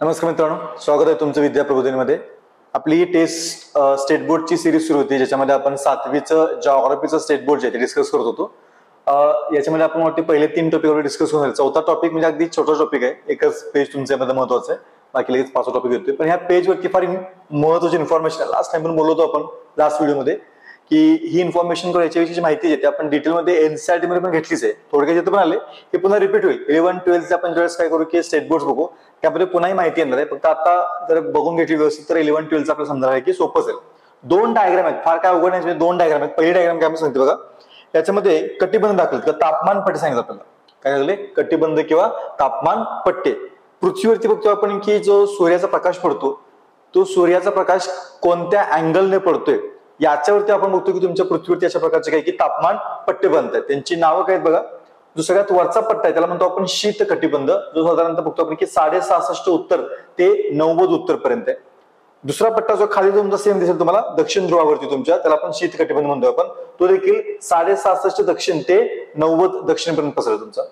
नमस्कार मित्रांनो, स्वागत आहे तुमचं विद्या प्रबोधिनीमध्ये. आपली टेस्ट स्टेट बोर्डची सिरीज सुरू होती, ज्याच्यामध्ये आपण 7वीचं जॉग्राफीचं स्टेट बोर्ड जे डिस्कस करत होतो. याच्यामध्ये आपण वाटते पहिले 3 टॉपिकवर डिस्कस होणार. चौथा टॉपिक म्हणजे अगदी छोटा टॉपिक आहे, एकच पेज तुमच्यामध्ये महत्वाचं आहे, बाकी लगेच 5 टॉपिक येतोय. पण ह्या पेजवरती फार महत्वाची इन्फॉर्मेशन लास्ट टाइम पण बोललो होतो आपण लास्ट व्हिडिओमध्ये, की ही इन्फॉर्मेशन किंवा याच्याविषयी माहिती येते आपण डिटेलमध्ये एनसीईआरटी मध्ये पण घेतलीच आहे. थोडक्यात येतं पण आले हे पुन्हा रिपीट होईल. 11-12 आपण ज्यावेळेस काय करू की स्टेट बोर्ड बघू, त्यामध्ये पुन्हा माहिती येणार आहे. फक्त आता जर बघून घेतली व्यवस्थित तर 11-12 आपल्याला समजणार आहे की सोपं असेल. 2 डायग्राम आहेत, फार काय अवघड नाही. 2 डायग्राम आहेत. पहिली डायग्राम काय सांगते बघा, याच्यामध्ये कटिबंध दाखवले किंवा तापमान पट्टे सांगितलं आपल्याला. काय झाले, कटिबंध किंवा तापमान पट्टे. पृथ्वीवरती बघतो आपण की जो सूर्याचा प्रकाश पडतो, तो सूर्याचा प्रकाश कोणत्या अँगलने पडतोय याच्यावरती आपण बघतो की तुमच्या पृथ्वीवरती अशा प्रकारचे काही की तापमान पट्टे बनतात. त्यांची नावं काय आहेत बघा. जो सगळ्यात वरचा पट्टा आहे त्याला म्हणतो आपण शीत कटिबंध, जो साधारणतः बघतो आपण की 66.5 उत्तर ते 90 उत्तर पर्यंत आहे. दुसरा पट्टा जो खाली तुमचा सेम दिसेल तुम्हाला दक्षिण ध्रुवावरती तुमच्या, त्याला आपण शीत कटिबंध म्हणतो आपण. तो देखील 66.5 दक्षिण ते 90 दक्षिण पर्यंत पसरतो तुमचा.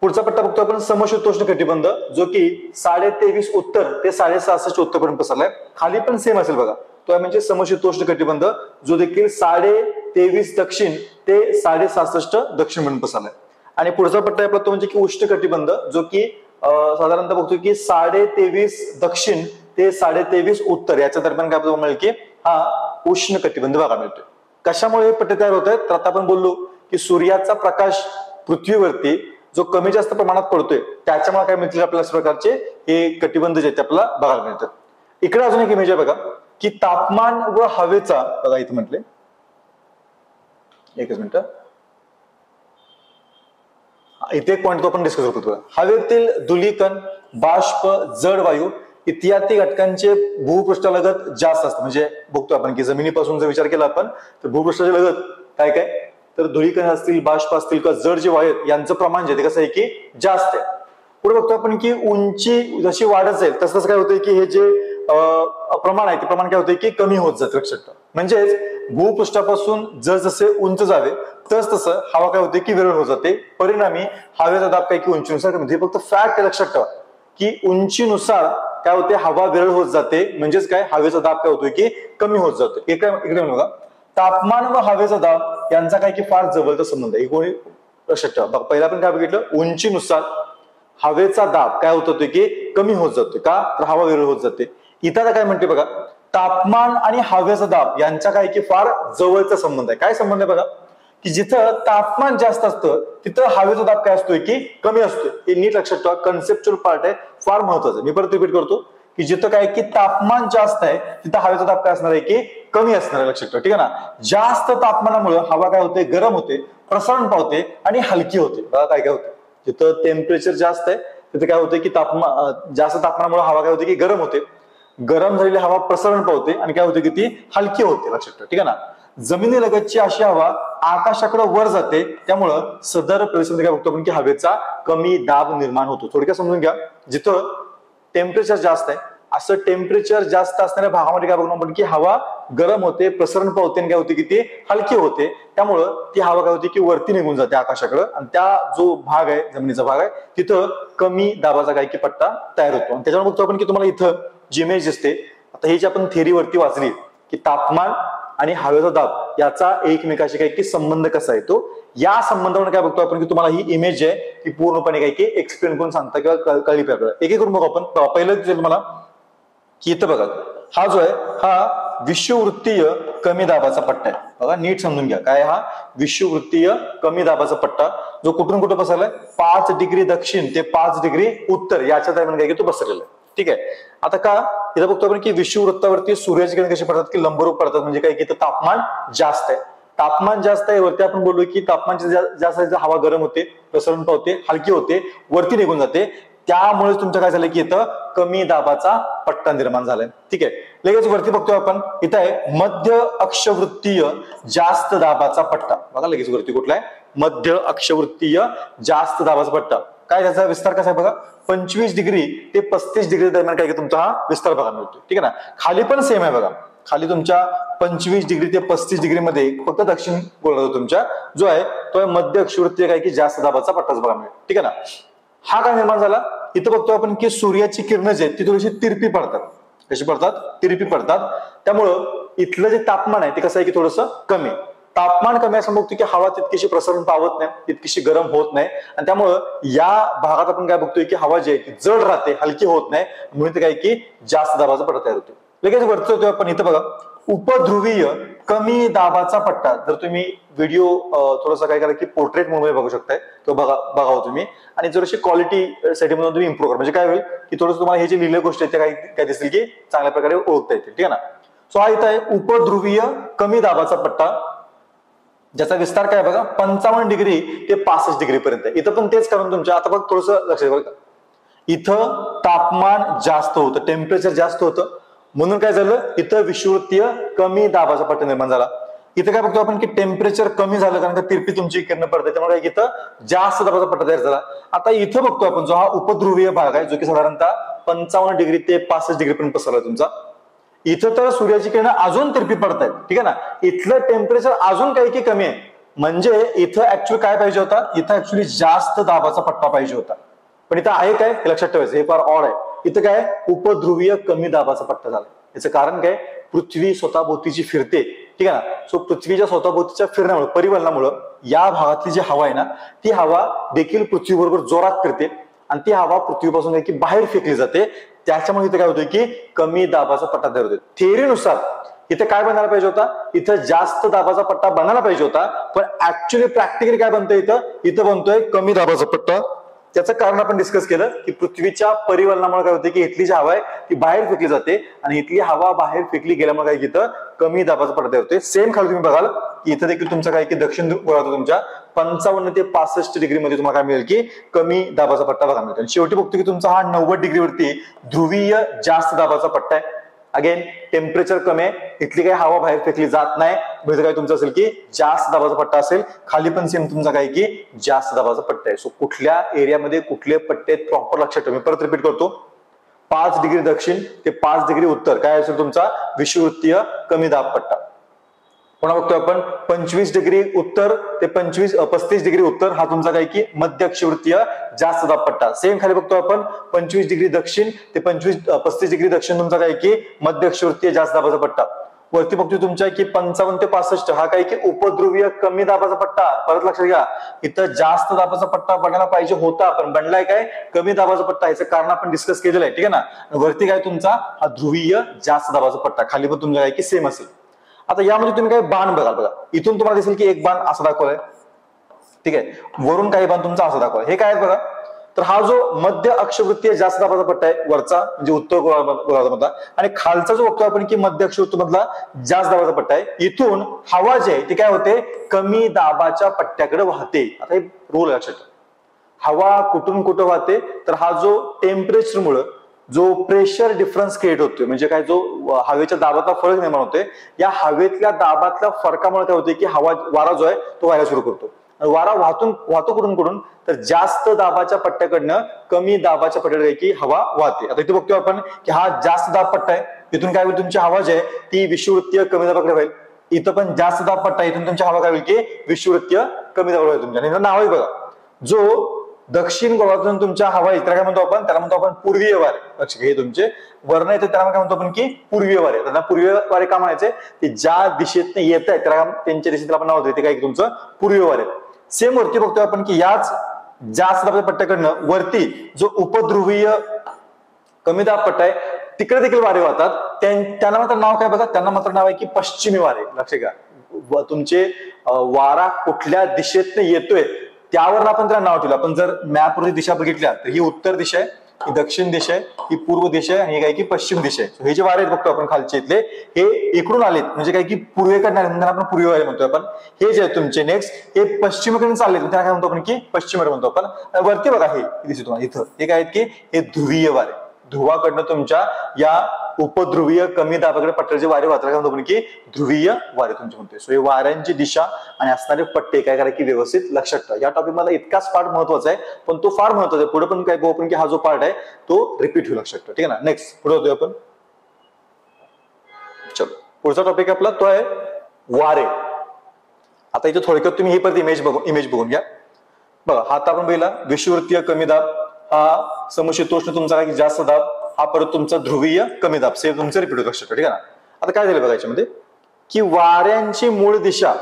पुढचा पट्टा बघतो आपण समशीतोष्ण कटिबंध, जो की 23.5 उत्तर ते 66.5 उत्तर पर्यंत पसरलाय. खाली पण सेम असेल बघा, तो आहे म्हणजे समशीतोष्ण कटिबंध, जो देखील 23.5 दक्षिण ते 66.5 दक्षिण पर्यंत पसरलाय. आणि पुढचा पट्टा आपला तो म्हणजे की उष्ण कटिबंध, जो की साधारणतः बघतो की 23.5 दक्षिण ते 23.5 उत्तर याच्या दरम्यान काय आपल्याला मिळेल की हा उष्ण कटिबंध भागा मिळतोय. कशामुळे हे पट्टे तयार होत आहेत, तर आता आपण बोललो की सूर्याचा प्रकाश पृथ्वीवरती जो कमी जास्त प्रमाणात पडतोय त्याच्यामुळे काय मिळतील आपल्याला अशा प्रकारचे हे कटिबंध जे आपल्याला बघायला मिळतात. इकडे अजून एक इमेज आहे बघा की तापमान व हवेचा, बघा इथे म्हटले, एकच मिनिट, इथे एक पॉइंट तो आपण डिस्कस करतो. हवेतील धुलीकण, बाष्प, जड वायू इत्यादी घटकांचे भूपृष्ठालगत जास्त असतं. म्हणजे बघतो आपण की जमिनीपासून जर विचार केला आपण तर भूपृष्ठाच्या लगत काय काय, तर धुलीकण असतील, बाष्प असतील किंवा जड जे वायू यांचं प्रमाण जे ते कसं आहे की जास्त आहे. पुढे बघतो आपण की उंची जशी वाढत जाईल तसं काय होतंय की हे जे प्रमाण आहे ते प्रमाण काय होतंय की कमी होत जातं. लक्षात, म्हणजेच भूपृष्ठापासून जसजसे उंच जावे तस तसं हवा काय होते की विरळ होत जाते. परिणामी हवेचा दाब काय की उंचीनुसार कमी होते. फक्त फॅक्ट लक्षात ठेवा की उंचीनुसार काय होते, हवा विरळ होत जाते. म्हणजेच काय, हवेचा दाब काय होतोय की कमी होत जातो. इकडे बघा, तापमान व हवेचा दाब यांचा काय की फार जवळचा संबंध आहे. कोणी लक्षात ठेवा. पहिला आपण काय बघितलं, उंचीनुसार हवेचा दाब काय होत होते की कमी होत जातोय. का, तर हवा विरळ होत जाते. इथं काय म्हणते बघा, तापमान आणि हवेचा दाब यांचा काय की फार जवळचा संबंध आहे. काय संबंध आहे बघा, की जिथं तापमान जास्त असतं तिथं हवेचा दाब काय असतोय की कमी असतोय. हे नीट लक्षात ठेवा, कन्सेप्च्युअल पार्ट आहे, फार महत्वाचं. मी परत रिपीट करतो की जिथं काय की तापमान जास्त आहे तिथं हवेचा दाब काय असणार आहे की कमी असणार आहे. लक्षात ठेवा, ठीक आहे ना. जास्त तापमानामुळे हवा काय होते, गरम होते, प्रसरण पावते आणि हलकी होते. बघा काय काय होते, जिथं टेम्परेचर जास्त आहे तिथे काय होते की जास्त तापमानामुळे हवा काय होते की गरम होते, गरम झालेली हवा प्रसरण पावते आणि काय होते की ती हलकी होते. लक्षात ठेवा, ठीक आहे ना. जमिनीलगतची अशी हवा आकाशाकडे वर जाते, त्यामुळं सदर प्रदेशामध्ये काय बघतो आपण की हवेचा कमी दाब निर्माण होतो. थोडक्यात समजून घ्या, जिथं टेम्परेचर जास्त आहे असं टेम्परेचर जास्त असणाऱ्या भागामध्ये काय बघतो आपण की हवा गरम होते, प्रसरण पावते आणि काय होते की ती हलकी होते. त्यामुळं ती हवा काय होते की वरती निघून जाते आकाशाकडे आणि त्या जो भाग आहे, जमिनीचा भाग आहे, तिथं कमी दाबाचा काय की पट्टा तयार होतो. आणि त्याच्यामुळे बघतो आपण की तुम्हाला इथं जी इमेज दिसते, आता ही जी आपण थेअरीवरती वाचली की तापमान आणि हवेचा दाब याचा एकमेकाशी काय की संबंध कसा आहे, तो या संबंधावर काय बघतो आपण की तुम्हाला ही इमेज आहे ती पूर्णपणे काय की एक्सप्लेन करून सांगता किंवा कळली पाहिजे आपल्याला. एक एक करून बघू आपण. पहिलं दिसेल मला की इथं बघा, हा जो आहे हा विषुववृत्तीय कमी दाबाचा पट्टा आहे. बघा नीट समजून घ्या, काय हा विषुववृत्तीय कमी दाबाचा पट्टा, जो कुठून कुठं पसरलाय, 5 डिग्री दक्षिण ते 5 डिग्री उत्तर याच्या दरम्यान काय की तो पसरलेला आहे. ठीक आहे. आता का इथं बघतो आपण की विषुववृत्तावरती सूर्याची किरण कशी पडतात की लंबरूप पडतात. म्हणजे काय की इथं तापमान जास्त आहे, तापमान जास्त आहे. वरती आपण बोललो की तापमान जास्त आहे, हवा गरम होते, प्रसरण पावते, हलकी होते, वरती निघून जाते. त्यामुळे तुमचं काय झालं की इथं कमी दाबाचा पट्टा निर्माण झालाय. ठीक आहे. लगेच वरती बघतोय आपण, इथं आहे मध्य अक्षवृत्तीय जास्त दाबाचा पट्टा. बघा लगेच वरती कुठला आहे, मध्य अक्षवृत्तीय जास्त दाबाचा पट्टा. काय त्याचा विस्तार कसा आहे बघा, 25 डिग्री ते 35 डिग्री दरम्यान काय की तुमचा हा विस्तार बघा मिळतो. ठीक आहे ना. खाली पण सेम आहे बघा, खाली तुमच्या 25 डिग्री ते 35 डिग्री मध्ये फक्त दक्षिण गोलार्ध तुमच्या जो आहे तो मध्य अक्षवृत्तीय काय की जास्त दाबाचा पट्टाच बघा मिळतो. ठीक आहे ना. हा काय निर्माण झाला, इथं बघतो आपण की सूर्याची किरणं जी आहेत ती थोडीशी तिरपी पडतात. कशी पडतात? तिरपी पडतात. त्यामुळं इथलं जे तापमान आहे ते कसं आहे की थोडंसं कमी. तापमान कमी असं बघतो की हवा तितकीशी प्रसरण पावत नाही, तितकीशी गरम होत नाही, आणि त्यामुळं या भागात आपण काय बघतोय की हवा जी आहे ती जड राहते, हलकी होत नाही, म्हणून ते काय की जास्त दाबाचा पट्टा तयार होतो. लगेच वरती होतोय आपण इथं बघा, उपध्रुवीय कमी दाबाचा पट्टा. जर तुम्ही व्हिडिओ थोडासा काय करा की पोर्ट्रेट मोड मध्ये बघू शकताय, तो बघावं तुम्ही, आणि जरशी क्वालिटी सेटिंग मध्ये तुम्ही इम्प्रूव्ह करा. म्हणजे काय होईल की थोडंसं तुम्हाला हे जे लिहिलेल्या गोष्टी आहेत त्या काय दिसतील की चांगल्या प्रकारे ओळखता येतील. ठीक आहे ना. सो हा इथं आहे उपध्रुवीय कमी दाबाचा पट्टा, ज्याचा विस्तार काय बघा 55 डिग्री ते 65 डिग्री पर्यंत. इथं पण तेच करून तुमच्या आता बघ थोडंसं लक्षात बघा, इथं तापमान जास्त होतं, टेम्परेचर जास्त होतं, म्हणून काय झालं इथं विषुववृत्तीय कमी दाबाचा पट्टा निर्माण झाला. इथं काय बघतो आपण की टेम्परेचर कमी झालं कारण का तिरपी तुमची किरण पडते, त्यामुळे काय इथं जास्त दाबाचा पट्टा तयार झाला. आता इथं बघतो आपण जो हा उपध्रुवीय भाग आहे जो की साधारणतः 55 डिग्री ते 65 डिग्री पर्यंत पसरला तुमचा. इथं तर सूर्याची किरण अजून तिरपी पडतायत. ठीक आहे ना. इथलं टेम्परेचर अजून काही की कमी आहे, म्हणजे इथं ऍक्च्युअली काय पाहिजे होता, इथं ऍक्च्युअली जास्त दाबाचा पट्टा पाहिजे होता, पण इथं आहे काय हे लक्षात ठेवायचं, हे फार ऑड आहे. इथं काय उपध्रुवीय कमी दाबाचा पट्टा झाला. याचं कारण काय, पृथ्वी स्वतःभोवतीची फिरते. ठीक आहे ना. सो पृथ्वीच्या स्वतःभोवतीच्या फिरण्यामुळे, परिवलनामुळे या भागातली जी हवा आहे ना ती हवा देखील पृथ्वीबरोबर जोरात फिरते, आणि ती हवा पृथ्वीपासून काय की बाहेर फेकली जाते. त्याच्यामुळे इथे काय होतं की कमी दाबाचा पट्टा तयार होतो. थिअरीनुसार इथे काय बनायला पाहिजे होता, इथं जास्त दाबाचा पट्टा बनायला पाहिजे होता, पण ऍक्च्युअली प्रॅक्टिकली काय बनतोय इथं बनतोय कमी दाबाचा पट्टा. त्याचं कारण आपण डिस्कस केलं की पृथ्वीच्या परिवलनामुळे काय होते की इथली जी हवा आहे ती बाहेर फेकली जाते, आणि इथली हवा बाहेर फेकली गेल्यामुळे काय इथं कमी दाबाचा पट्टा तयार होते. सेम खाली तुम्ही बघाल की इथं देखील तुमचा काय की दक्षिण गोलार्धात तुमच्या 55 ते 65 डिग्री मध्ये तुम्हाला काय मिळेल की कमी दाबाचा पट्टा बघायला मिळतो. आणि शेवटी बघतो की तुमचा हा 90 डिग्री वरती ध्रुवीय जास्त दाबाचा पट्टा आहे. अगेन टेम्परेचर कमी आहे, इथली काही हवा बाहेर फेकली जात नाही, म्हणजे काय तुमचं असेल की जास्त दाबाचा पट्टा असेल. खाली पण सेम तुमचा काय की जास्त दाबाचा पट्टा आहे. सो कुठल्या एरियामध्ये कुठले पट्टे प्रॉपर लक्षात ठेवा. मी परत रिपीट करतो, 5 डिग्री दक्षिण ते 5 डिग्री उत्तर काय असेल तुमचा विषुववृत्तीय कमी दाब पट्टा. पुन्हा बघतोय आपण 25 डिग्री उत्तर ते 35 डिग्री उत्तर हा तुमचा काय की मध्य अक्षवृत्तीय जास्त दाब पट्टा. सेम खाली बघतो आपण 25 डिग्री दक्षिण ते 35 डिग्री दक्षिण तुमचा काय की मध्य अक्षवृत्तीय जास्त दाबाचा पट्टा. वरती बघतोय तुमच्या की 55 ते 65 हा काय की उपध्रुवीय कमी दाबाचा पट्टा. परत लक्षात घ्या, इथं जास्त दाबाचा पट्टा बनायला पाहिजे होता, पण बनलाय काय कमी दाबाचा पट्टा. याचं कारण आपण डिस्कस केलेलं आहे. ठीक आहे ना. वरती काय तुमचा हा ध्रुवीय जास्त दाबाचा पट्टा, खाली पण तुमच्या काय की सेम असेल. आता यामध्ये तुम्ही काय बाण बघाल बघा, इथून तुम्हाला दिसेल की एक बाण असा दाखवलाय. ठीक आहे. वरून काही बाण तुमचा असा दाखवलाय. हे काय आहे बघा, तर हा जो मध्य अक्षवृत्तीय जास्त दाबाचा पट्टा आहे वरचा म्हणजे उत्तर गोलार्धामधला, आणि खालचा जो बघतो आपण की मध्य अक्षवृत्त मधला जास्त दाबाचा पट्टा आहे. इथून हवा जी आहे ती काय होते कमी दाबाच्या पट्ट्याकडे वाहते. आता हे रूल लक्षात ठेवा, हवा कुठून कुठं वाहते, तर हा जो टेम्परेचर मुळे जो प्रेशर डिफरन्स क्रिएट होतोय, म्हणजे काय जो हवेच्या दाबातला फरक निर्माण होतोय, या हवेतल्या दाबातल्या फरकामुळे काय होते की वारा जो आहे तो व्हायला सुरू करतो. वारा वाहतो कुठून तर जास्त दाबाच्या पट्ट्याकडनं कमी दाबाच्या पट्ट्याकडे की हवा वाहते. आता इथे बघतोय आपण की हा जास्त दाब पट्टा आहे, इथून काय होईल तुमची हवा जी आहे ती विषुववृत्तीय कमी दाबाकडे होईल. इथं पण जास्त दाब पट्टा, इथून तुमची हवा काय होईल की विषुववृत्तीय कमी दाबाकडे होईल तुमच्या. आणि नाव आहे बघा, जो दक्षिण गोलार्धातून तुमच्या हवा येत काय म्हणतो आपण, त्याला म्हणतो आपण पूर्वीय वारे. लक्ष घे, तुमचे वर्ण येते त्याला काय म्हणतो आपण की पूर्वीय वारे. त्यांना पूर्वीय वारे का म्हणायचे, ते ज्या दिशेत येत आहे त्याला त्यांच्या दिशेत आपण नाव देते काय तुमचं पूर्वीय वारे. सेम वरती बघतोय आपण की याच जास्त दाबाच्या पट्ट्याकडनं वरती जो उपध्रुवीय कमी दाब पट्टा आहे तिकडे देखील वारे वाहतात. त्यांना मात्र नाव काय बघा, त्यांना मात्र नाव आहे की पश्चिमी वारे. लक्ष घ्या, तुमचे वारा कुठल्या दिशेत येतोय त्यावर आपण त्याला नाव ठेवलं. आपण जर मॅपवरती दिशा बघितल्या तर ही उत्तर दिशा आहे, ही दक्षिण दिशा आहे, ही पूर्व दिशा आहे, आणि ही काय की पश्चिम दिशा आहे. हे जे वारे बघतो आपण खालचे इथले हे इकडून आलेत, म्हणजे काय की पूर्वेकडे आपण पूर्वी वारे म्हणतोय आपण. हे जे तुमचे नेक्स्ट हे पश्चिमेकडून चालले, त्याला काय म्हणतो आपण की पश्चिम वारे म्हणतो आपण. वरती बघा हे दिसतो तुम्हाला इथं, हे काय आहेत की हे ध्रुवीय वारे. ध्रुवाकडनं तुमच्या या उपध्रुवीय कमी दाबाकडे पट्ट्याचे वारे वाहतात, काय म्हणतो आपण की ध्रुवीय वारे तुमचे म्हणतोय. सो हे वाऱ्यांची दिशा आणि असणारे पट्टे काय करा की व्यवस्थित लक्षात ठेवा. या टॉपिक मध्ये इतकाच पार्ट महत्वाचा आहे, पण तो फार महत्वाचा आहे. पुढे पण काय बघू आपण की हा जो पार्ट आहे तो रिपीट होऊ लक्षात ठेवा. ठीक आहे ना. नेक्स्ट पुढे होतोय आपण. चलो पुढचा टॉपिक आपला तो आहे वारे. आता इथे थोडक्यात तुम्ही ही परत इमेज बघून घ्या बघा. हा आता आपण बघितला विषुववृत्तीय कमी दाब, हा समशीतोष्ण तुमचा काय जास्त दाब, हा परत तुमचा ध्रुवीय कमी दाब, सेम तुमचं रिपीट होत लक्षात. ठीक आहे ना. आता काय झालं बघा याच्यामध्ये की वाऱ्यांची मूळ दिशा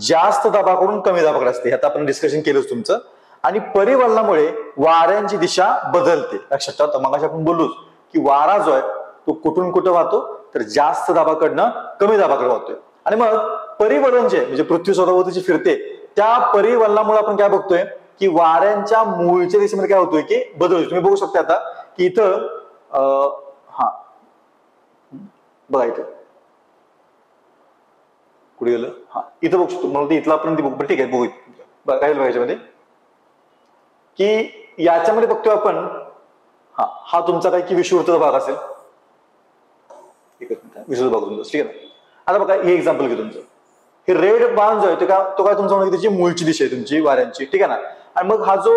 जास्त दाबाकडून कमी दाबाकडे असते, हे आता आपण डिस्कशन केलंच तुमचं. आणि परिवलनामुळे वाऱ्यांची दिशा बदलते लक्षात ठेवा. मग आपण बोललोच की वारा जो आहे तो कुठून कुठं वाहतो, तर जास्त दाबाकडनं कमी दाबाकडे वाहतोय. आणि मग परिवलन जे म्हणजे पृथ्वी स्वतःभोवती फिरते, त्या परिवलनामुळे आपण काय बघतोय की वाऱ्यांच्या मूळच्या दिशेमध्ये काय होतोय की बदल होतोय. तुम्ही बघू शकता आता की इथं हा बघा इथं कुठे गेलं, हा इथं बघू शकतो मला इथला आपण बघू. ठीक आहे बघू काय बघा याच्यामध्ये की याच्यामध्ये बघतोय आपण हा तुमचा काय की विषुववृत्ताचा भाग असेल. विषुववृत्त भाग तुमचा. ठीक आहे ना. आता बघा हे एक्झाम्पल घे तुमचं, हे रेड बाण जो आहे तो काय तुमचा त्याची मूळची दिशा आहे तुमची वाऱ्यांची. ठीक आहे ना. आणि मग हा जो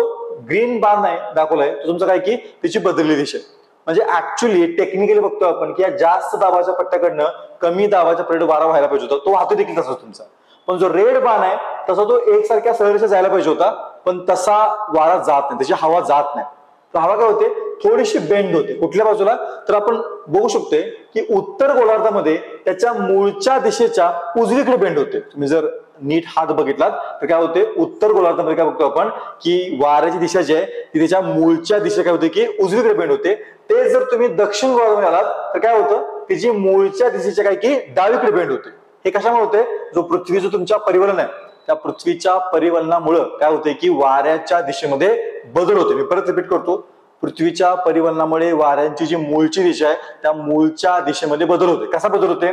ग्रीन बाण आहे दाखवलाय तो तुमचा काय की त्याची बदललेली दिशा आहे. म्हणजे ऍक्च्युअली टेक्निकली बघतो आपण की या जास्त दाबाच्या पट्ट्याकडनं कमी दाबाच्या पट्ट्यात वारा व्हायला पाहिजे होता, तो वाहतो देखील तसा तुमचा. पण जो रेड बाण आहे तसा तो एकसारख्या सरळ जायला पाहिजे होता, पण तसा वारा जात नाही, त्याची हवा जात नाही. तर हवा काय होते, थोडीशी बेंड होते. कुठल्या बाजूला, तर आपण बघू शकतोय की उत्तर गोलार्धामध्ये त्याच्या मूळच्या दिशेच्या उजवीकडे बेंड होते. तुम्ही जर नीट हात बघितलात तर काय होते, उत्तर गोलार्धामध्ये काय बघतो आपण की वाऱ्याची दिशा जी आहे ती त्याच्या मूळच्या दिशे काय होते की उजवीकडे बेंड होते. ते जर तुम्ही दक्षिण गोलार्धामध्ये आलात तर काय होतं, त्याची मूळच्या दिशेच्या काय की डावीकडे बेंड होते. हे कशामुळे होते, जो पृथ्वीचं तुमच्या परिवलन आहे त्या पृथ्वीच्या परिवलनामुळे काय होते की वाऱ्याच्या दिशेमध्ये बदल होते. मी परत रिपीट करतो, पृथ्वीच्या परिवलनामुळे वाऱ्यांची जी मूळची दिशा आहे त्या मूळच्या दिशेमध्ये बदल होते. कसा बदल होते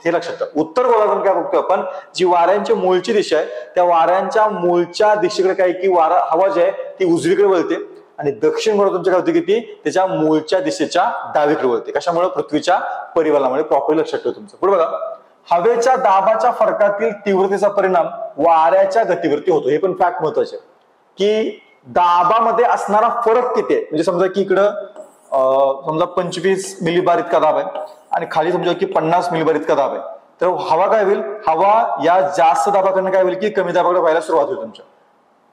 हे लक्षात ठेवा. उत्तर गोलार्धात काय बघतो आपण, जी वाऱ्यांची मूळची दिशा आहे त्या वाऱ्यांच्या मूळच्या दिशेकडे काय की वारा हवा जी आहे ती उजवीकडे वळते, आणि दक्षिण गोलार्धात तुमच्या काय होते की ती त्याच्या मूळच्या दिशेच्या डावीकडे वळते. कशामुळे, पृथ्वीच्या परिवलनामुळे. प्रॉपर्ली लक्षात ठेवा तुमचं. पुढे बघा, हवेच्या दाबाच्या फरकातील तीव्रतेचा परिणाम वाऱ्याच्या गतीवरती होतो. हे पण फॅक्ट महत्वाचे की दाबामध्ये असणारा फरक किती आहे. म्हणजे समजा की इकडं समजा 25 मिलीबार इतका दाब आहे आणि खाली समजा की 50 मिलीबार इतका दाब आहे, तर हवा काय होईल, हवा या जास्त दाबाकडनं काय होईल की कमी दाबाकडे व्हायला सुरुवात होईल तुमच्या.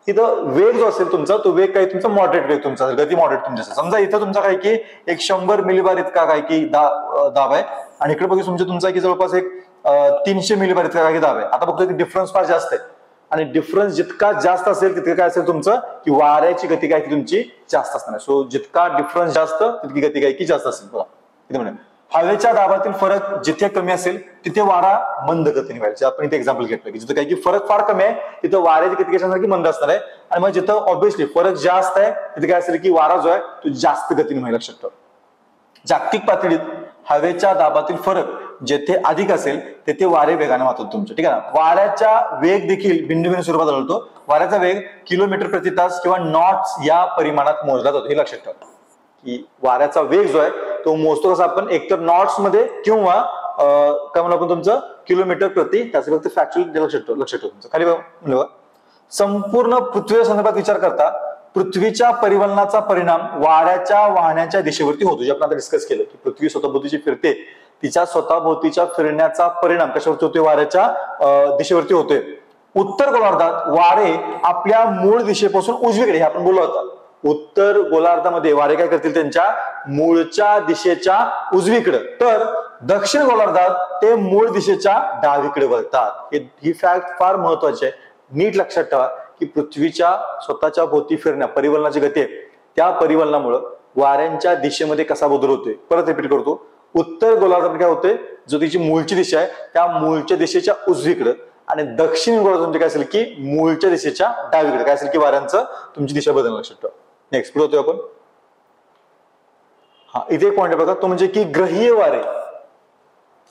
इथं वेग जो असेल तुमचा तो वेग काही तुमचा मॉडरेट वेग तुमचा असेल, गती मॉडरेट तुमची असेल. समजा इथं तुमचा काय की एक 100 मिलीबार इतका काय की दाब आहे आणि इकडे बघू तुमचा की जवळपास एक 300 मिलीबार इतका काय दाब आहे. आता बघतो की डिफरन्स फार जास्त आहे, आणि डिफरन्स जितका जास्त असेल तितकं काय असेल तुमचं की वाऱ्याची गती काय की तुमची जास्त असणार आहे. सो जितका डिफरन्स जास्त तितकी गती काय की जास्त असेल. बघा इथे म्हणा, हवेच्या दाबातील फरक जिथे कमी असेल तिथे वारा मंद गतीने व्हायचा. आपण इथे एक्झाम्पल घेतलं की जिथं काय की फरक फार कमी आहे तिथं वाऱ्याची गती कशासारखी मंद असणार आहे, आणि मग जिथं ऑब्व्हियसली फरक जास्त आहे तिथे काय असेल की वारा जो आहे तो जास्त गतीने व्हायला लक्षात ठेवा. जागतिक पातळीत हवेच्या दाबातील फरक जेथे अधिक असेल तेथे वारे वेगाने वाहतात तुमचे. ठीक आहे ना. वाऱ्याचा वेग देखील भिन्न भिन्न स्वरूपात आढळतो. वाऱ्याचा वेग किलोमीटर प्रति तास किंवा नॉट्स या परिमाणात मोजला जातो. हे लक्षात ठेवा की वाऱ्याचा वेग जो आहे तो मोजतो कसा आपण, एकतर नॉट्स मध्ये किंवा काय म्हणू आपण तुमचं किलोमीटर प्रति तास. फक्त फॅक्च्युअल लक्षात ठेवा तुमचं. खाली बघा, संपूर्ण पृथ्वी संदर्भात विचार करता पृथ्वीच्या परिवलनाचा परिणाम वाऱ्याच्या वाहण्याच्या दिशेवरती होतो. जे आपण आता डिस्कस केलं की पृथ्वी स्वतःभोवतीची फिरते, तिच्या स्वतःभोवतीच्या फिरण्याचा परिणाम कशावरती होतोय, वाऱ्याच्या दिशेवरती होतोय. उत्तर गोलार्धात वारे आपल्या मूळ दिशेपासून उजवीकडे, हे आपण बोललो होता, उत्तर गोलार्धामध्ये वारे काय करतील त्यांच्या मूळच्या दिशेच्या उजवीकडे, तर दक्षिण गोलार्धात ते मूळ दिशेच्या डावीकडे वळतात. ही फॅक्ट फार महत्वाची आहे, नीट लक्षात ठेवा की पृथ्वीच्या स्वतःच्या भोवती फिरण्या परिवलनाची गती आहे त्या परिवलनामुळे वाऱ्यांच्या दिशेमध्ये कसा बदल होतोय. परत रिपीट करतो, उत्तर गोलार्धात काय होते, जो तिची मूळची दिशा आहे त्या मूळच्या दिशेच्या उजवीकडे, आणि दक्षिण गोलार्धात काय असेल की मूळच्या दिशेच्या डावीकडे काय असेल की वाऱ्यांचं तुमची दिशा बदलणं लक्षात ठेवा. नेक्स्ट पुढे होतोय आपण. इथे एक पॉईंट आहे बघा, तो म्हणजे की ग्रहीय वारे.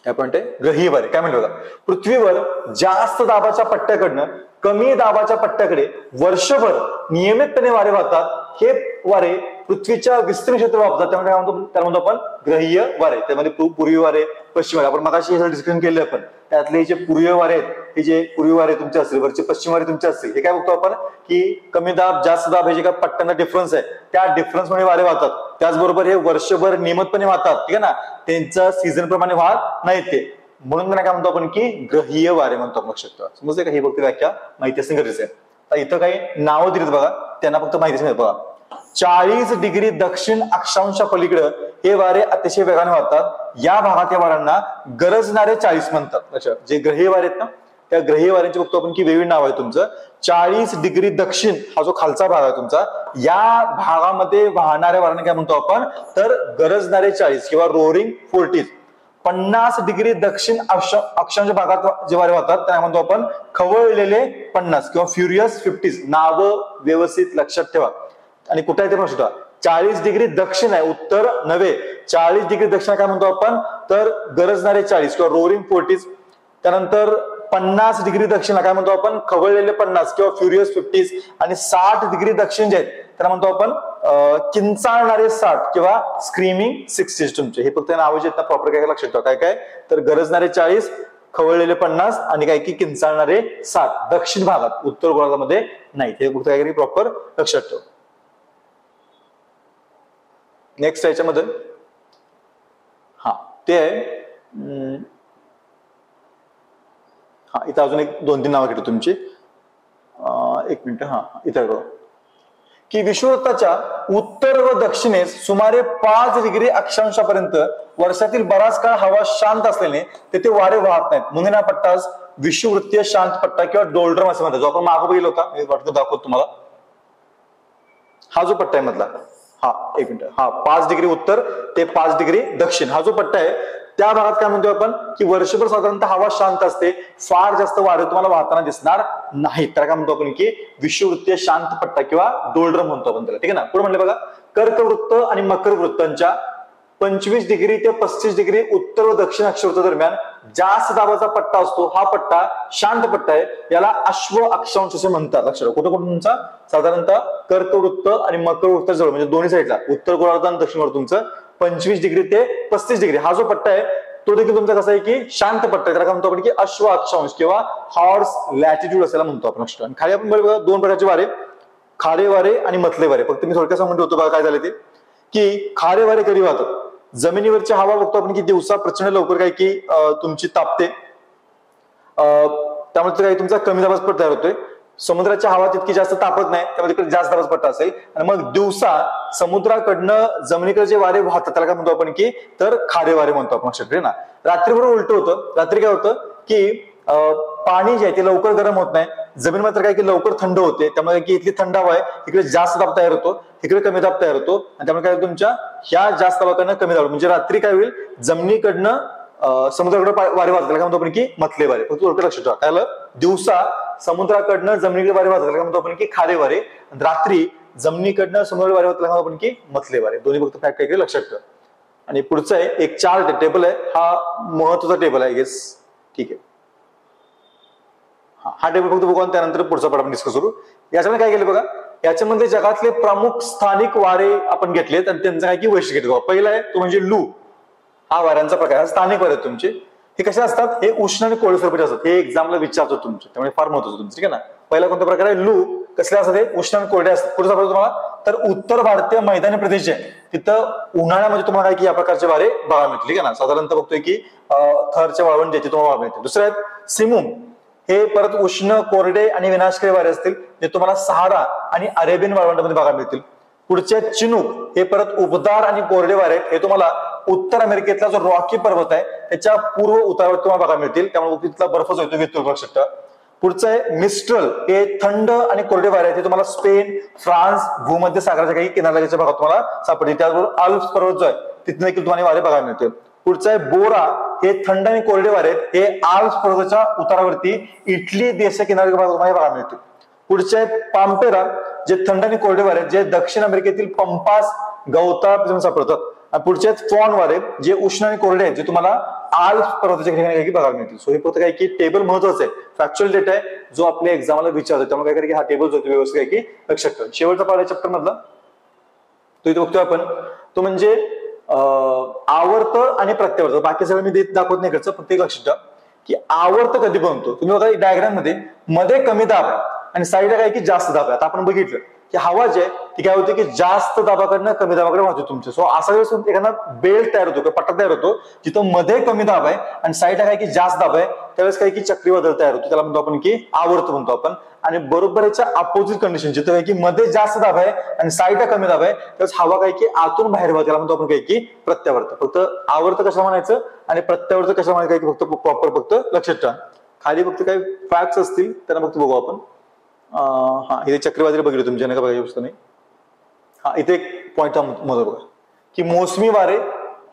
काय पॉईंट आहे, ग्रहीय वारे. काय म्हणतो बघा, पृथ्वीवर जास्त दाबाच्या पट्ट्याकडनं कमी दाबाच्या पट्ट्याकडे वर्षभर नियमितपणे वारे वाहतात. हे वारे पृथ्वीच्या विस्तीर्ण क्षेत्र वापरतात, त्यामुळे त्याला म्हणतो आपण ग्रहीय वारे. त्यामध्ये पूर्वी वारे, पश्चिम वारे, आपण मगाशी हे डिस्कशन केलं आपण. त्यातले जे पूर्वीय वारे आहेत, हे जे पूर्वी वारे तुमचे असतील, वरचे पश्चिम वारे तुमचे असतील, हे काय बघतो आपण की कमी दाब जास्त दाब हे जे काय पट्ट्यांना डिफरन्स आहे त्या डिफरन्स मध्ये वारे वाहतात. त्याचबरोबर हे वर्षभर नियमितपणे वाहतात. ठीक आहे ना, त्यांचं सीझन प्रमाणे वाहत नाही ते, म्हणून काय म्हणतो आपण की ग्रहीय वारे म्हणतो. लक्षात ठेवा. समजते का, ही फक्त व्याख्या माहिती असणे गरजेचं आहे. इथं काही नावं दिलीत बघा, त्यांना फक्त माहिती नाही. बघा, 40 डिग्री दक्षिण अक्षांशा पलीकडे हे वारे अतिशय वेगाने वाहतात. या भागात या वाऱ्यांना गरजणारे 40 म्हणतात. अच्छा, जे ग्रहीय वारे आहेत ना, त्या ग्रहीय वाऱ्यांची बघतो आपण की वेगळी नाव आहे तुमचं. 40 डिग्री दक्षिण हा जो खालचा भाग आहे तुमचा, या भागामध्ये वाहणाऱ्या वाऱ्यांना काय म्हणतो आपण, तर गरजणारे 40 किंवा रोअरिंग 40. 50 डिग्री दक्षिण अक्षांश भागात जे वारे वाहतात त्यांना म्हणतो आपण खवळलेले 50 किंवा फ्युरियस 50. नाव व्यवस्थित लक्षात ठेवा. आणि कुठे आहे ते प्रश्न, 40 डिग्री दक्षिण आहे, उत्तर नव्हे. 40 डिग्री दक्षिण काय म्हणतो आपण, तर गरजणारे 40 किंवा रोअरिंग 40. त्यानंतर 50 डिग्री दक्षिणला काय म्हणतो आपण, खवळलेले 50 किंवा फ्युरियस 50. आणि 60 डिग्री दक्षिण जे आहेत त्याला म्हणतो आपण किंचाळणारे 60 किंवा स्क्रीमिंग 60 तुमचे. हे फक्त नाव जे आहेत ना प्रॉपर काय लक्षात ठेवा. काय काय, तर गरजणारे 40, खवळलेले 50 आणि काय की किंचाळणारे 60 दक्षिण भागात, उत्तर गोलार्धामध्ये नाही. हे फक्त काय प्रॉपर लक्षात ठेवा. नेक्स्ट याच्यामध्ये हा ते आहे, हा इथं अजून एक 2-3 नावं घेतो तुमची. एक मिनिट, हा इथं बघा की विषुववृत्ताच्या उत्तर व दक्षिणेस सुमारे 5 डिग्री अक्षांशापर्यंत वर्षातील बराच काळ हवा शांत असल्याने तेथे वारे वाहत नाहीत. म्हणून हा पट्टास विषुववृत्तीय शांत पट्टा किंवा डोल्ड्रम असे म्हणतात. जो आपण मागं बघितला होता, मी वाटतं दाखवतो तुम्हाला. हा जो पट्टा आहे मधला, हा एक मिनिट, हा 5 डिग्री उत्तर ते 5 डिग्री दक्षिण हा जो पट्टा आहे, त्या भागात काय म्हणतो आपण की वर्षभर साधारणतः हवा शांत असते, फार जास्त वारे तुम्हाला वाहताना दिसणार नाही. तर काय म्हणतो आपण की विषुववृत्तीय शांत पट्टा किंवा डोल्ड्रम म्हणतो आपण त्याला. ठीक आहे ना. पुढे म्हणले बघा, कर्कवृत्त आणि मकर वृत्तांच्या 25 डिग्री ते 35 डिग्री उत्तर व दक्षिण अक्षवृत्त दरम्यान जास्त दाबाचा पट्टा असतो. हा पट्टा शांत पट्टा आहे, याला अश्व अक्षांश असे म्हणतात. लक्षात ठेवा. कुठं कुठं तुमचा साधारणतः कर्कवृत्त आणि मकर वृत्त जवळ, म्हणजे दोन्ही साईडला उत्तर गोलार्ध आणि दक्षिण गोलार्ध तुमचं 25 डिग्री ते 35 डिग्री हा जो पट्टा आहे तो देखील तुमचा कसा आहे की शांत पट्टा आहे. त्याला काय म्हणतो आपण की अश्व अक्षांश किंवा हॉर्स लॅटिट्यूड असायला म्हणतो आपण. आणि खाली आपण बघा 2 प्रकारचे वारे, खारे वारे आणि मतले वारे. फक्त मी थोडक्यात सांगून ठेवतो बघा काय झाले ते, की खारे वारे कधी वाहतात, जमिनीवरची हवा बघतो आपण की दिवसा प्रचंड लवकर काय की तुमची तापते, त्यामुळे काही तुमचा कमी दाबाचा पट्टा तयार होतोय. समुद्राची हवा तितकी जास्त तापत नाही, त्यामुळे तिकडे जास्त दाबाचा पट्टा असेल. आणि मग दिवसा समुद्राकडनं जमिनीकडे जे वारे वाहतात त्याला काय म्हणतो आपण की तर खारे वारे म्हणतो आपण. लक्षात ना. रात्रीबरोबर उलट होतं. रात्री काय होतं की पाणी जे आहे ते लवकर गरम होत नाही, जमीन मात्र काय की लवकर थंड होते. त्यामुळे की इथली थंड हवा आहे इकडे जास्त दाब तयार होतो, इकडे कमी दाब तयार होतो. आणि त्यामुळे काय तुमच्या ह्या जास्त दाबाकडनं कमी दाब, म्हणजे रात्री काय होईल जमिनीकडनं समुद्राकडे वारे वाहतात त्याला म्हणतो आपण की मतले वारे. फक्त लक्षात ठेवा. काय दिवसा समुद्राकडनं जमिनीकडे वारे वाहतात त्याला म्हणतो आपण की खारे वारे, रात्री जमिनीकडनं समुद्राकडे वारे वाहतात त्याला म्हणतो आपण की मतले वारे. दोन्ही फक्त फॅक्ट काय लक्षात ठेवा. आणि पुढचं आहे एक चार्ट टेबल आहे, हा महत्वाचा टेबल आहे गेस. ठीक आहे. हा टेबल फक्त बघू आणि त्यानंतर पुढचा पाठ आपण डिस्कस करू. याच्यामध्ये काय केलं बघा, याच्यामध्ये जगातले प्रमुख स्थानिक वारे आपण घेतलेत आणि त्यांचं काय की वैशिष्ट्य घेतलं. पहिला आहे तो म्हणजे लू, हा वाऱ्यांचा प्रकार, स्थानिक वारे तुमचे. हे कसे असतात, हे उष्ण आणि कोरडे स्वरूपाचे असतात. हे एक्झामला विचारतो तुमचे, त्यामुळे फार महत्वाचं तुमचं. ठीक आहे ना. पहिला कोणता प्रकार आहे लू, कसले असतात हे उष्ण आणि कोरडे असतात. पुढचा प्रकार तुम्हाला तर उत्तर भारतीय मैदानी प्रदेश आहे तिथं उन्हाळ्यामध्ये तुम्हाला काय की या प्रकारचे वारे बघायला मिळतील. ठीक आहे ना. साधारणतः बघतोय की थरच्या वाळवंट ज्याचे तुम्हाला बघायला मिळते. दुसरे आहेत सिमुम, हे परत उष्ण कोरडे आणि विनाशकारी वारे असतील जे तुम्हाला सहारा आणि अरेबियन वाळवंटामध्ये बघायला मिळतील. पुढचे चिनूक, हे परत उबदार आणि कोरडे वारे आहेत, हे तुम्हाला उत्तर अमेरिकेतला जो रॉकी पर्वत आहे त्याच्या पूर्व उतारावर तुम्हाला बघायला मिळतील. त्यामुळे तिथला बर्फ जो येतो लक्षात ठेवा. पुढचं आहे मिस्ट्रल, हे थंड आणि कोरडे वारे आहेत, ते तुम्हाला स्पेन, फ्रान्स, भूमध्य सागराच्या काही किनाऱ्याच्या भागात तुम्हाला सापडतील. त्याचबरोबर आल्प्स पर्वत जो आहे तिथे देखील तुम्हाला वारे बघायला मिळतील. पुढचं आहे बोरा, हे थंड आणि कोरडे वारे आहेत, हे आल्प्स पर्वताच्या उतारावरती इटली देशाच्या किनाऱ्याच्या भागात तुम्हाला बघायला मिळतील. पुढचे आहेत पाम्पेरा, जे थंड आणि कोरडे वारे आहेत, जे दक्षिण अमेरिकेतील पंपास गवताळ सापडतात. पुढचे आहेत फॉन वारे, जे उष्ण आणि कोरडे आहेत, जे तुम्हाला आल्प्स पर्वताच्या ठिकाणी बघायला मिळतील. सो हे फक्त काय की टेबल महत्वाचं आहे, फॅक्च्युअल डेटा आहे जो आपल्या एक्झामला विचारतो. त्यामुळे काय की हा टेबल जो व्यवस्थित काय की लक्षात ठेवा. शेवटचा पाढा चॅप्टर मधला तो इथे बघतोय आपण, तो म्हणजे आवर्त आणि प्रत्यावर्त. बाकी सगळं मी दाखवत नाही करचं, फक्त एक लक्षात ठेवा की आवर्त कधी बनतो. तुम्ही बघा डायग्राम मध्ये कमी दाब आहे आणि साईडला काय की जास्त दाब आहे. आता आपण बघितलं की हवा जी आहे ती काय होते की जास्त दाबाकडनं कमी दाबाकडे वाहतो तुमचे. सो असा वेळेस एखादा बेल्ट तयार होतो किंवा पट्टा तयार होतो जिथं मध्ये कमी दाब आहे आणि साईडला काय की जास्त दाब आहे, त्यावेळेस काय की चक्रीवादळ तयार होतो. त्याला म्हणतो आपण की आवर्त म्हणतो आपण. आणि बरोबर याच्या अपोजिट कंडिशन जिथं काय की मध्ये जास्त दाब आहे आणि साईडला कमी दाब आहे त्याच हवा काय की आतून बाहेर त्याला म्हणतो आपण काय की प्रत्यावर्त. फक्त आवर्त कशा म्हणायचं आणि प्रत्यावर्त कशा म्हणायचं काय की फक्त प्रॉपर फक्त लक्षात ठेवा. खाली फक्त काही फॅक्ट्स असतील त्यांना फक्त बघू आपण. हा इथे चक्रीवादळ बघितलं तुमच्या नाही का बघायची गोष्ट नाही. हा इथे एक पॉईंट महत्व बघा की मोसमी वारे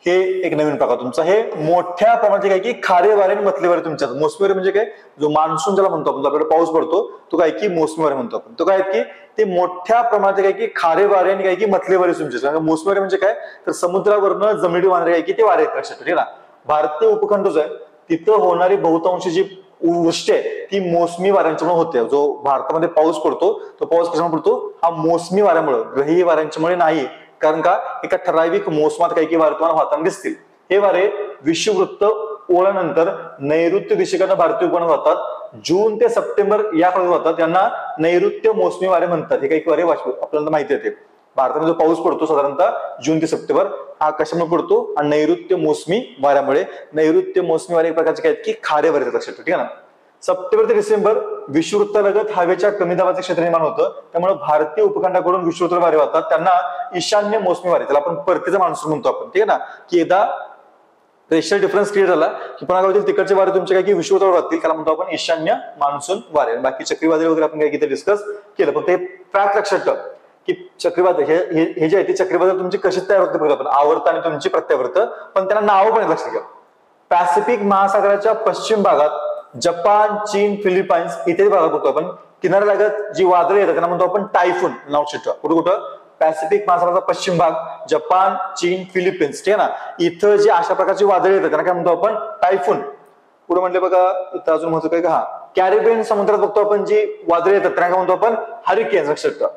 हे एक नवीन प्रकार तुमचा हे मोठ्या प्रमाणात काय की खारे वारे आणि मतले वारे तुमच्यात. मोसमी वारे म्हणजे काय जो मान्सून ज्याला म्हणतो आपण आपल्याकडे पाऊस पडतो तो काय की मोसमी वारे म्हणतो आपण. तो काय की ते मोठ्या प्रमाणात काय की खारे वारे आणि काय की मतले वारे तुमचे. मोसमी वारे म्हणजे काय तर समुद्रावरनं जमिनीवर वाहणारे काय की ते वारे आहेत लक्षात ठेवा. भारतीय उपखंड जो आहे तिथं होणारी बहुतांश जी वृष्टी आहे ती मोसमी वाऱ्यांच्यामुळे होते. जो भारतामध्ये पाऊस पडतो तो पाऊस कशामुळे पडतो हा मोसमी वाऱ्यामुळे ग्रही वाऱ्यांच्यामुळे नाही. कारण का एका ठराविक मोसमात काही वारे तुम्हाला वाहताना दिसतील. हे वारे विषुववृत्त ओळ्यानंतर नैऋत्य दिशेकडनं भारतीय उपखंडात वाहतात. जून ते सप्टेंबर या काळात वाहतात यांना नैऋत्य मोसमी वारे म्हणतात. हे काही वारे आपल्याला माहिती आहे. भारतामध्ये जो पाऊस पडतो साधारणतः जून ते सप्टेंबर हा कशामुळे पडतो आणि नैऋत्य मोसमी वाऱ्यामुळे. नैऋत्य मोसमी वारे एक प्रकारचे काय की खारे वारे लक्षात ठेवा. ठीक आहे ना. सप्टेंबर ते डिसेंबर विषुववृत्तालगत हवेच्या कमी दाबाचे क्षेत्र निर्माण होतं त्यामुळे भारतीय उपखंडाकडून विषुववृत्त वारे वाहतात त्यांना ईशान्य मोसमी वारे त्याला आपण परतीचा मान्सून म्हणतो आपण. ठीक आहे ना की एकदा प्रेशर डिफरन्स क्रिएट झाला की पुन्हा काय होतील तिकडचे वारे तुमचे काय की विषुववृत्तावर वाहतील त्याला म्हणतो आपण ईशान्य मान्सून वारे. बाकी चक्रीवादळ वगैरे आपण काय की डिस्कस केलं. फक्त हे फॅक्ट लक्षात ठेवा की चक्रीवादळ हे जे आहे ते चक्रीवादळ तुमची कशी तयार होते बघा आपण आवर्त आणि तुमची प्रत्यावर्त पण त्यांना नावं पण लक्षात घ्या. पॅसिफिक महासागराच्या पश्चिम भागात जपान चीन फिलिपाईन्स इत्यादी भागात बघतो आपण किनाऱ्यालगत जी वादळे येतात त्यांना म्हणतो आपण टायफून. नाव ठेवा कुठं पॅसिफिक महासागराचा पश्चिम भाग जपान चीन फिलिपाईन्स. ठीक आहे ना. इथं जे अशा प्रकारची वादळे येतात त्यांना काय म्हणतो आपण टायफून. पुढे म्हणले बघा इथं अजून महत्व काय का हा कॅरिबियन समुद्रात बघतो आपण जी वादळे येतात त्यांना काय म्हणतो आपण हरिकेन. लक्षात ठेवा.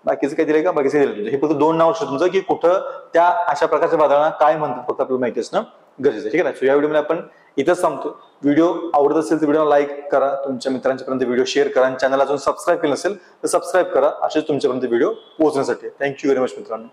बाकीचं काय दिलंय का बाकीचं दिलं हे फक्त दोन नाव तुमचं की कुठं त्या अशा प्रकारच्या वादळांना काय म्हणतात फक्त आपल्याला माहिती असणं गरजेचं आहे. ठीक आहे ना. या व्हिडिओमध्ये आपण इथंच थांबतो. व्हिडिओ आवडत असेल तर व्हिडिओला लाईक करा तुमच्या मित्रांच्यापर्यंत व्हिडिओ शेअर करा आणि चॅनल अजून सबस्क्राईब केलं नसेल तर सबस्क्राईब करा असेच तुमच्यापर्यंत व्हिडिओ पोहोचण्यासाठी. थँक्यू व्हेरी मच मित्रांनो.